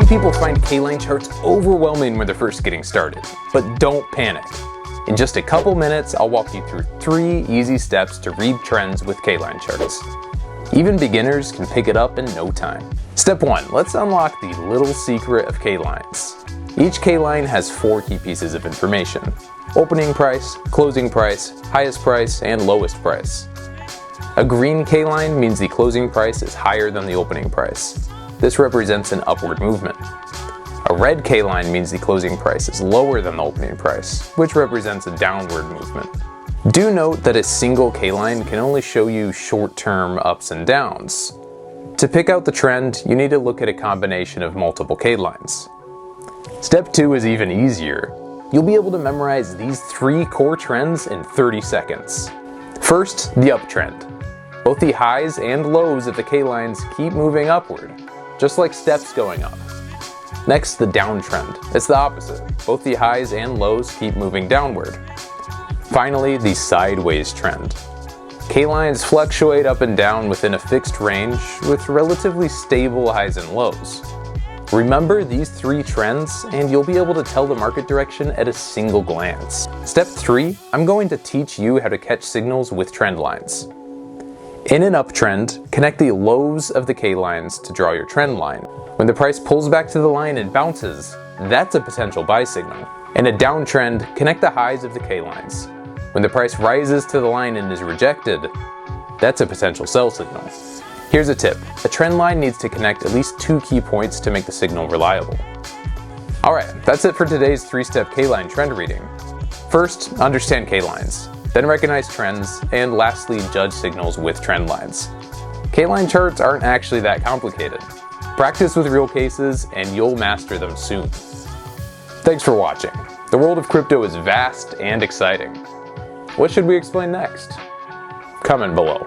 Some people find K-line charts overwhelming when they're first getting started, but don't panic. In just a couple minutes, I'll walk you through 3 easy steps to read trends with K-line charts. Even beginners can pick it up in no time. Step 1, let's unlock the little secret of K-lines. Each K-line has 4 key pieces of information: opening price, closing price, highest price, and lowest price. A green K-line means the closing price is higher than the opening price. This represents an upward movement. A red K-line means the closing price is lower than the opening price, which represents a downward movement. Do note that a single K-line can only show you short-term ups and downs. To pick out the trend, you need to look at a combination of multiple K-lines. Step 2 is even easier. You'll be able to memorize these 3 core trends in 30 seconds. First, the uptrend. Both the highs and lows of the K-lines keep moving upward, just like steps going up. Next, the downtrend. It's the opposite. Both the highs and lows keep moving downward. Finally, the sideways trend. K-lines fluctuate up and down within a fixed range with relatively stable highs and lows. Remember these 3 trends and you'll be able to tell the market direction at a single glance. Step 3, I'm going to teach you how to catch signals with trend lines. In an uptrend, connect the lows of the K-lines to draw your trend line. When the price pulls back to the line and bounces, that's a potential buy signal. In a downtrend, connect the highs of the K-lines. When the price rises to the line and is rejected, that's a potential sell signal. Here's a tip. A trend line needs to connect at least 2 key points to make the signal reliable. Alright, that's it for today's 3-step K-line trend reading. First, understand K-lines. Then recognize trends, and lastly, judge signals with trend lines. K-line charts aren't actually that complicated. Practice with real cases, and you'll master them soon. Thanks for watching. The world of crypto is vast and exciting. What should we explain next? Comment below.